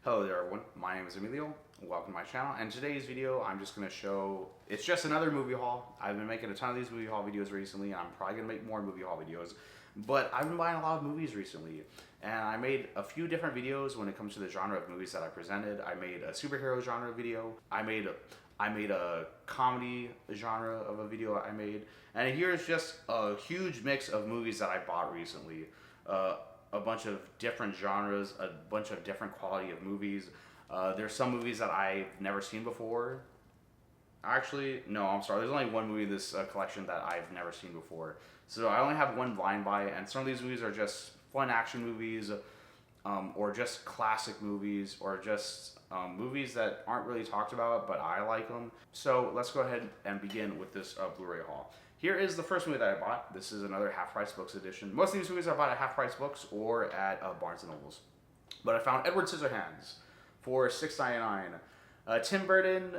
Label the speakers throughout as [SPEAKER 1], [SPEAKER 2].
[SPEAKER 1] Hello there everyone, my name is Emilio, welcome to my channel, and today's video I'm just going to show, it's just another movie haul. I've been making a ton of these movie haul videos recently, and I'm probably going to make more movie haul videos, but I've been buying a lot of movies recently, and I made a few different videos when it comes to the genre of movies that I presented. I made a superhero genre video, I made a comedy genre of a video I made, and here's just a huge mix of movies that I bought recently. A bunch of different genres, a bunch of different quality of movies. There's some movies that I've never seen before. Actually, no, I'm sorry. There's only one movie in this collection that I've never seen before. So I only have one blind buy, and some of these movies are just fun action movies, or just classic movies, or just movies that aren't really talked about, but I like them. So let's go ahead and begin with this Blu-ray haul. Here is the first movie that I bought. This is another Half Price Books edition. Most of these movies I bought at Half Price Books or at Barnes & Nobles. But I found Edward Scissorhands for $6.99. Tim Burton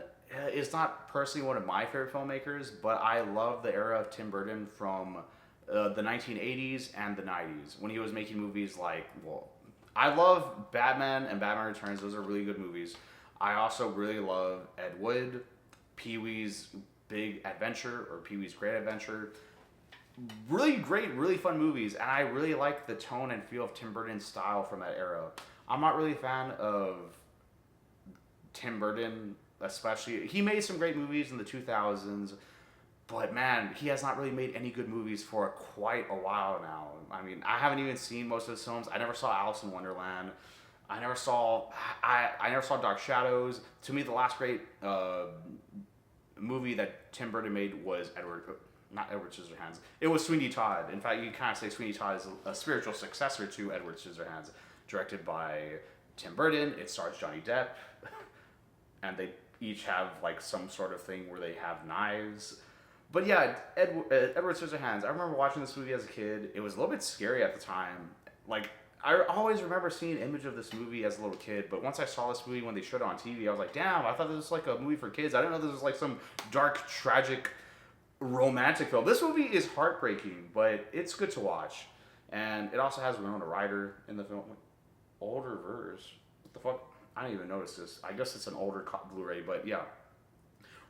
[SPEAKER 1] is not personally one of my favorite filmmakers, but I love the era of Tim Burton from the 1980s and the 90s when he was making movies like, well, I love Batman and Batman Returns. Those are really good movies. I also really love Ed Wood, Pee-wee's Big Adventure or Pee-wee's Great Adventure. Really great, really fun movies, and I really like the tone and feel of Tim Burton's style from that era. I'm not really a fan of Tim Burton, especially. He made some great movies in the 2000s, but man, he has not really made any good movies for quite a while now. I mean, I haven't even seen most of his films. I never saw Alice in Wonderland. I never saw Dark Shadows. To me, the last great movie that Tim Burton made was not Edward Scissorhands. It was Sweeney Todd. In fact, you can kind of say Sweeney Todd is a spiritual successor to Edward Scissorhands. Directed by Tim Burton, it stars Johnny Depp, and they each have like some sort of thing where they have knives. But yeah, Edward Scissorhands. I remember watching this movie as a kid. It was a little bit scary at the time. Like, I always remember seeing an image of this movie as a little kid, but once I saw this movie when they showed it on TV, I was like, damn, I thought this was like a movie for kids. I didn't know this was like some dark, tragic, romantic film. This movie is heartbreaking, but it's good to watch. And it also has Winona Ryder in the film. Older version. What the fuck? I didn't even notice this. I guess it's an older Blu-ray, but yeah.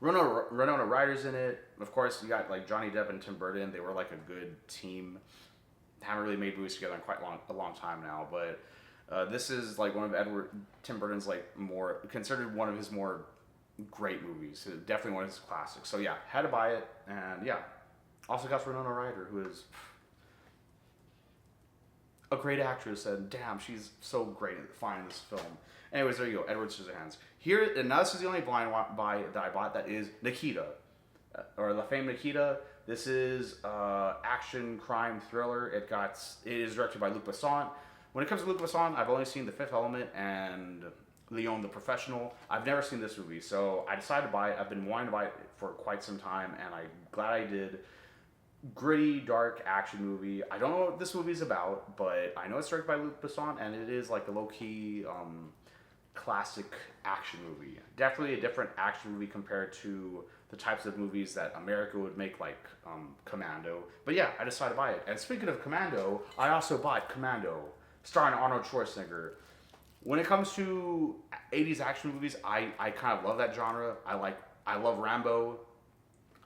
[SPEAKER 1] Winona Ryder's in it. Of course, you got like Johnny Depp and Tim Burton. They were like a good team. Haven't really made movies together in quite a long time now, but this is like one of Tim Burton's like considered one of his more great movies. Definitely one of his classics. So yeah, had to buy it, and yeah, also got Winona Ryder, who is a great actress, and damn, she's so great and fine in this film. Anyways, there you go, Edward Scissorhands. Here, and now this is the only blind buy that I bought that is Nikita, or La Fame Nikita. This is action crime thriller. It is directed by Luc Besson. When it comes to Luc Besson, I've only seen The Fifth Element and Leon the Professional. I've never seen this movie, so I decided to buy it. I've been wanting to buy it for quite some time, and I'm glad I did. Gritty, dark action movie. I don't know what this movie is about, but I know it's directed by Luc Besson, and it is like a low-key classic action movie. Definitely a different action movie compared to the types of movies that America would make, like Commando. But yeah, I decided to buy it. And speaking of Commando, I also bought Commando, starring Arnold Schwarzenegger. When it comes to 80s action movies, I kind of love that genre. I love Rambo.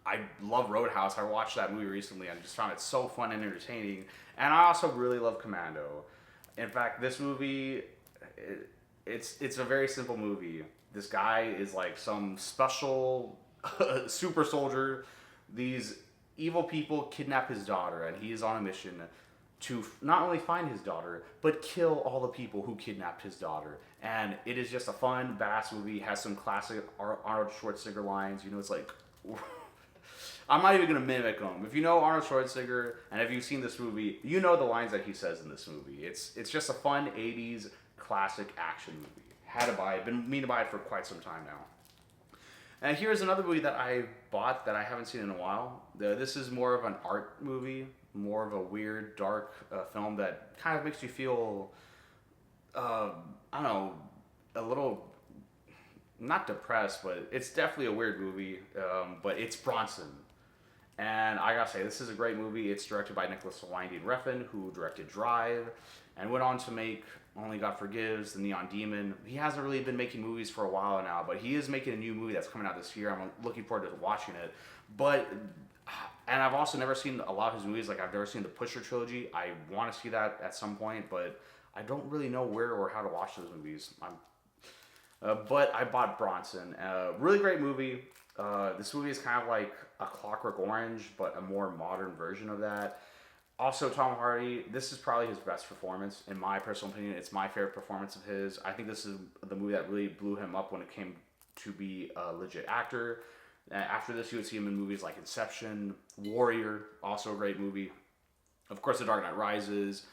[SPEAKER 1] I love Roadhouse. I watched that movie recently and just found it so fun and entertaining. And I also really love Commando. In fact, this movie, it's a very simple movie. This guy is like some special super soldier. These evil people kidnap his daughter, and he is on a mission to not only find his daughter, but kill all the people who kidnapped his daughter. And it is just a fun, badass movie. It has some classic Arnold Schwarzenegger lines. You know, it's like... I'm not even going to mimic them. If you know Arnold Schwarzenegger, and if you've seen this movie, you know the lines that he says in this movie. It's just a fun 80s classic action movie. Had to buy it. Been meaning to buy it for quite some time now. And here's another movie that I bought that I haven't seen in a while. This is more of an art movie, more of a weird, dark film that kind of makes you feel, I don't know, a little, not depressed, but it's definitely a weird movie. But it's Bronson. And I gotta say, this is a great movie. It's directed by Nicholas Winding Refn, who directed Drive, and went on to make Only God Forgives, The Neon Demon. He hasn't really been making movies for a while now, but he is making a new movie that's coming out this year. I'm looking forward to watching it. But, and I've also never seen a lot of his movies. Like, I've never seen the Pusher trilogy. I want to see that at some point, but I don't really know where or how to watch those movies. But I bought Bronson. Really great movie. This movie is kind of like a Clockwork Orange, but a more modern version of that. Also, Tom Hardy, this is probably his best performance. In my personal opinion, it's my favorite performance of his. I think this is the movie that really blew him up when it came to be a legit actor. After this, you would see him in movies like Inception, Warrior, also a great movie. Of course, The Dark Knight Rises.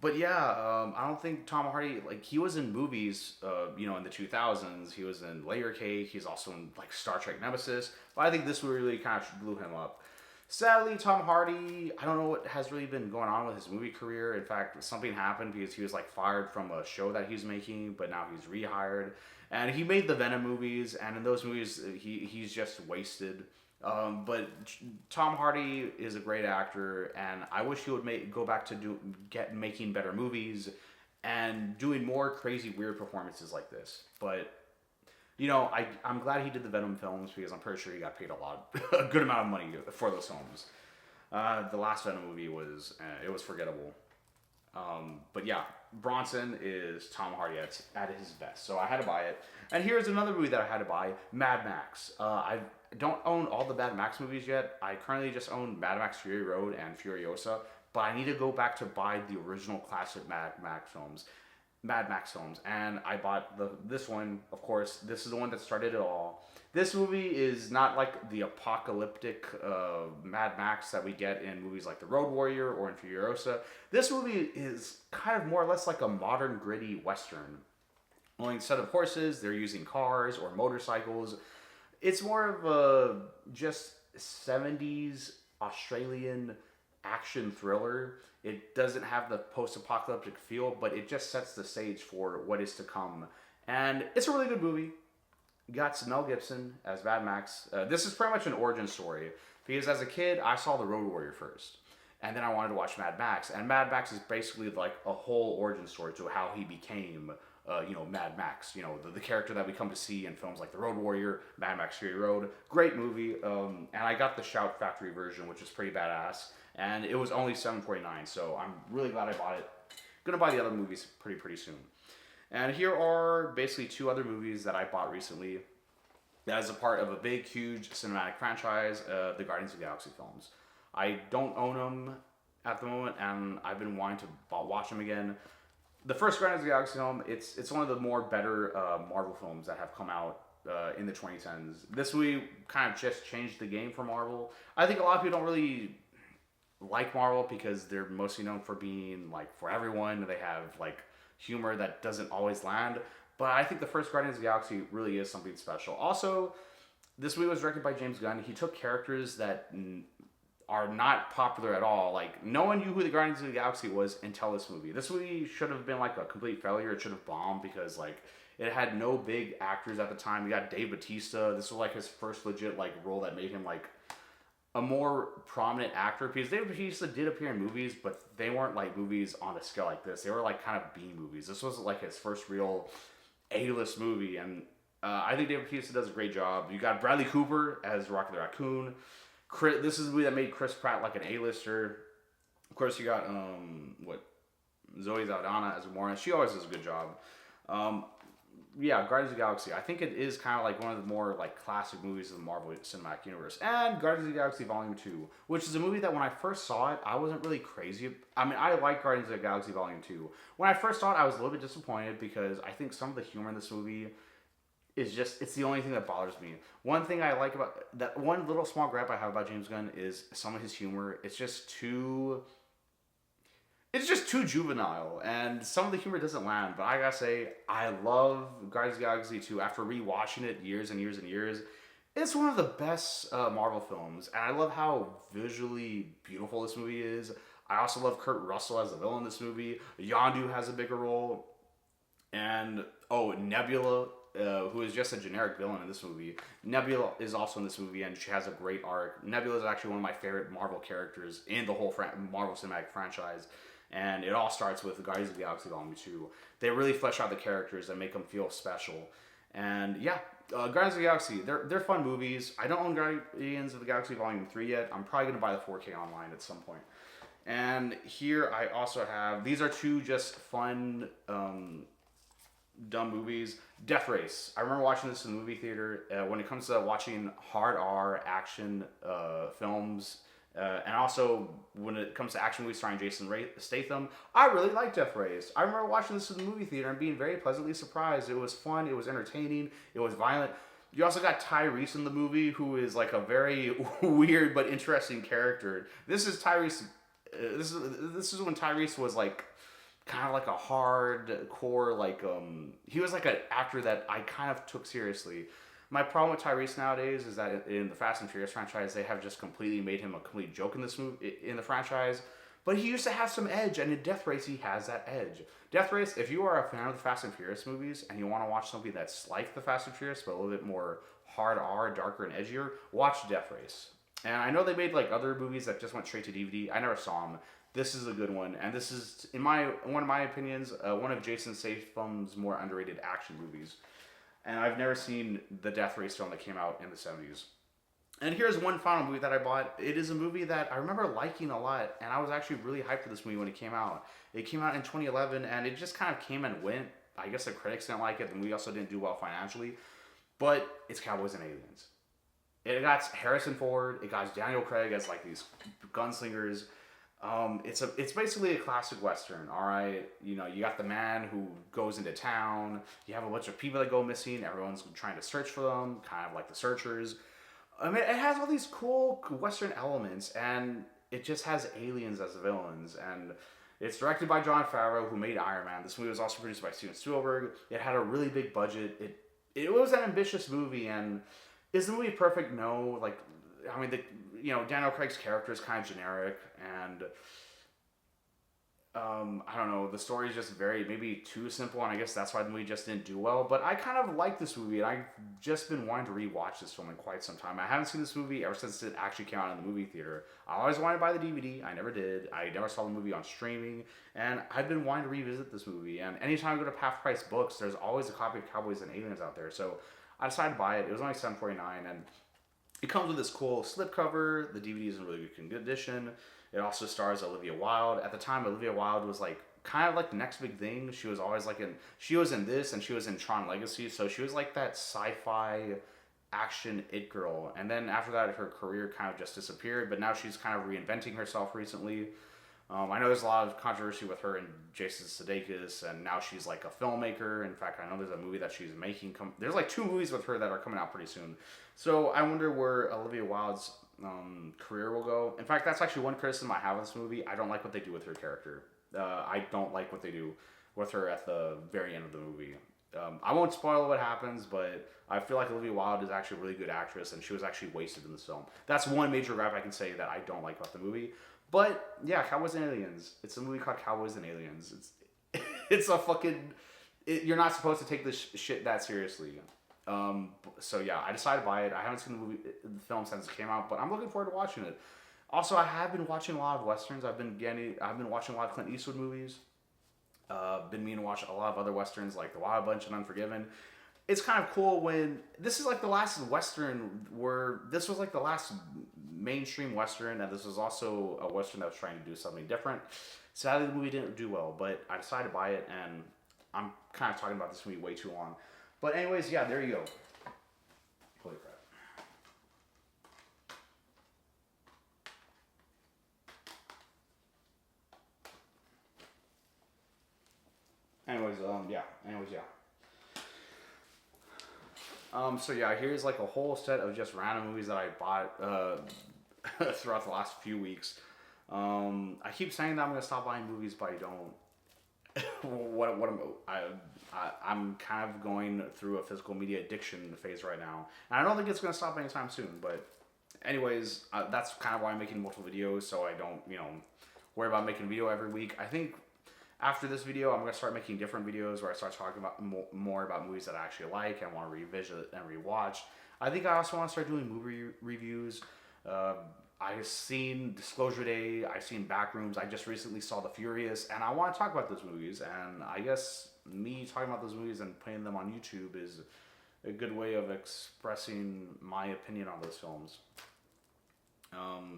[SPEAKER 1] But yeah, I don't think Tom Hardy, like, he was in movies, in the 2000s. He was in Layer Cake. He's also in, like, Star Trek Nemesis. But I think this movie really kind of blew him up. Sadly, Tom Hardy, I don't know what has really been going on with his movie career. In fact, something happened because he was, like, fired from a show that he's making, but now he's rehired. And he made the Venom movies, and in those movies, he's just wasted. But Tom Hardy is a great actor, and I wish he would go back to making better movies and doing more crazy, weird performances like this. But I'm glad he did the Venom films because I'm pretty sure he got paid a good amount of money for those films. The last Venom movie was forgettable. But yeah, Bronson is Tom Hardy at his best, so I had to buy it. And here's another movie that I had to buy: Mad Max. I don't own all the Mad Max movies yet. I currently just own Mad Max Fury Road and Furiosa, but I need to go back to buy the original classic Mad Max films. And I bought this one, of course. This is the one that started it all. This movie is not like the apocalyptic Mad Max that we get in movies like The Road Warrior or in Furiosa. This movie is kind of more or less like a modern, gritty Western. Only instead of horses, they're using cars or motorcycles. It's more of a just 70s Australian action thriller. It doesn't have the post-apocalyptic feel, but it just sets the stage for what is to come. And it's a really good movie. You got Mel Gibson as Mad Max. This is pretty much an origin story, because as a kid, I saw The Road Warrior first. And then I wanted to watch Mad Max. And Mad Max is basically like a whole origin story to how he became Mad Max, the character that we come to see in films like The Road Warrior, Mad Max Fury Road. Great movie. And I got the Shout Factory version, which is pretty badass. And it was only $7.49, so I'm really glad I bought it. Gonna buy the other movies pretty soon. And here are basically two other movies that I bought recently that is a part of a big, huge cinematic franchise, the Guardians of the Galaxy films. I don't own them at the moment, and I've been wanting to watch them again. The first Guardians of the Galaxy film, it's one of the more better Marvel films that have come out in the 2010s. This movie kind of just changed the game for Marvel. I think a lot of people don't really like Marvel because they're mostly known for being like for everyone. They have like humor that doesn't always land. But I think the first Guardians of the Galaxy really is something special. Also, this movie was directed by James Gunn. He took characters that are not popular at all. Like, no one knew who the Guardians of the Galaxy was until this movie. This movie should have been like a complete failure. It should have bombed because like it had no big actors at the time. We got Dave Bautista. This was like his first legit like role that made him like a more prominent actor, because Dave Bautista did appear in movies, but they weren't like movies on a scale like this. They were like kind of B movies. This was like his first real A-list movie, and I think Dave Bautista does a great job. You got Bradley Cooper as Rocket the Raccoon. This is a movie that made Chris Pratt like an A-lister. Of course, you got Zoe Saldana as Warren. She always does a good job. Guardians of the Galaxy. I think it is kind of like one of the more like classic movies of the Marvel Cinematic Universe. And Guardians of the Galaxy Volume 2, which is a movie that when I first saw it, I wasn't really crazy. I mean, I like Guardians of the Galaxy Volume 2. When I first saw it, I was a little bit disappointed because I think some of the humor in this movie is just, it's the only thing that bothers me. One thing I like about that, one little small gripe I have about James Gunn is some of his humor. It's just too juvenile, and some of the humor doesn't land. But I gotta say, I love Guardians of the Galaxy 2 after rewatching it years and years and years. It's one of the best Marvel films, and I love how visually beautiful this movie is. I also love Kurt Russell as the villain in this movie. Yondu has a bigger role. And, Nebula who is just a generic villain in this movie. Nebula is also in this movie, and she has a great arc. Nebula is actually one of my favorite Marvel characters in the whole Marvel Cinematic franchise, and it all starts with Guardians of the Galaxy Volume 2. They really flesh out the characters and make them feel special. And yeah, Guardians of the Galaxy, they're fun movies. I don't own Guardians of the Galaxy Volume 3 yet. I'm probably going to buy the 4K online at some point. And here I also have, these are two just fun, dumb movies. Death Race. I remember watching this in the movie theater. When it comes to watching hard R action films, and also when it comes to action movies starring Jason Statham, I really like Death Race. I remember watching this in the movie theater and being very pleasantly surprised. It was fun. It was entertaining. It was violent. You also got Tyrese in the movie, who is like a very weird but interesting character. This is Tyrese. This is when Tyrese was like kind of like a hardcore, like he was like an actor that I kind of took seriously. My problem with Tyrese nowadays is that in the Fast and Furious franchise, they have just completely made him a complete joke in this movie, in the franchise. But he used to have some edge, and in Death Race, he has that edge. Death Race, if you are a fan of the Fast and Furious movies and you want to watch something that's like the Fast and Furious, but a little bit more hard R, darker, and edgier, watch Death Race. And I know they made like other movies that just went straight to DVD. I never saw them. This is a good one, and this is, in one of my opinions, one of Jason Statham's more underrated action movies. And I've never seen the Death Race film that came out in the 70s. And here's one final movie that I bought. It is a movie that I remember liking a lot, and I was actually really hyped for this movie when it came out. It came out in 2011, and it just kind of came and went. I guess the critics didn't like it, the movie also didn't do well financially. But it's Cowboys and Aliens. It got Harrison Ford, it got Daniel Craig as like these gunslingers. It's basically a classic Western, all right? You know, you got the man who goes into town. You have a bunch of people that go missing. Everyone's trying to search for them, kind of like the Searchers. I mean, it has all these cool Western elements, and it just has aliens as the villains. And it's directed by Jon Favreau, who made Iron Man. This movie was also produced by Steven Spielberg. It had a really big budget. It was an ambitious movie, and is the movie perfect? No. Like, I mean, Daniel Craig's character is kind of generic, and I don't know, the story is just maybe too simple, and I guess that's why the movie just didn't do well. But I kind of like this movie, and I've just been wanting to rewatch this film in quite some time. I haven't seen this movie ever since it actually came out in the movie theater. I always wanted to buy the DVD. I never did. I never saw the movie on streaming, and I've been wanting to revisit this movie. And anytime I go to Half Price Books, there's always a copy of Cowboys and Aliens out there. So I decided to buy it. It was only $7.49, and it comes with this cool slipcover. The DVD is in really good condition. It also stars Olivia Wilde. At the time, Olivia Wilde was like kind of like the next big thing. She was always like she was in this, and she was in Tron Legacy. So she was like that sci-fi action it girl. And then after that, her career kind of just disappeared. But now she's kind of reinventing herself recently. I know there's a lot of controversy with her and Jason Sudeikis, and now she's like a filmmaker. In fact, I know there's a movie that she's making. There's like 2 movies with her that are coming out pretty soon. So I wonder where Olivia Wilde's career will go. In fact, that's actually one criticism I have of this movie. I don't like what they do with her character. I don't like what they do with her at the very end of the movie. I won't spoil what happens, but I feel like Olivia Wilde is actually a really good actress, and she was actually wasted in this film. That's one major gripe I can say that I don't like about the movie. But yeah, Cowboys and Aliens. It's a movie called Cowboys and Aliens. It's a fucking. You're not supposed to take this shit that seriously. So yeah, I decided to buy it. I haven't seen the film since it came out, but I'm looking forward to watching it. Also, I have been watching a lot of westerns. I've been watching a lot of Clint Eastwood movies. Been meaning to watch a lot of other westerns like The Wild Bunch and Unforgiven. It's kind of cool when this is like the last western this was like the last mainstream western, and this was also a western that was trying to do something different. Sadly, the movie didn't do well, but I decided to buy it, and I'm kind of talking about this movie way too long. But anyways, yeah, there you go. Holy crap. Anyways, yeah. So yeah, here's like a whole set of just random movies that I bought throughout the last few weeks. I keep saying that I'm gonna stop buying movies, but I don't. I'm kind of going through a physical media addiction phase right now, and I don't think it's gonna stop anytime soon. But anyways, that's kind of why I'm making multiple videos, so I don't worry about making a video every week. I think After this video, I'm going to start making different videos where I start talking about more about movies that I actually like and want to revisit and rewatch. I think I also want to start doing movie reviews. I've seen Disclosure Day, I've seen Backrooms, I just recently saw The Furious, and I want to talk about those movies. And I guess me talking about those movies and putting them on YouTube is a good way of expressing my opinion on those films.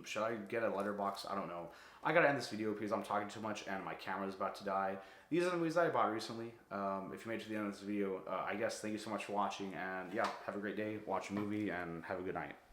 [SPEAKER 1] Should I get a letterbox? I don't know. I gotta end this video because I'm talking too much and my camera's about to die. These are the movies that I bought recently. If you made it to the end of this video, I guess thank you so much for watching, and yeah, have a great day, watch a movie, and have a good night.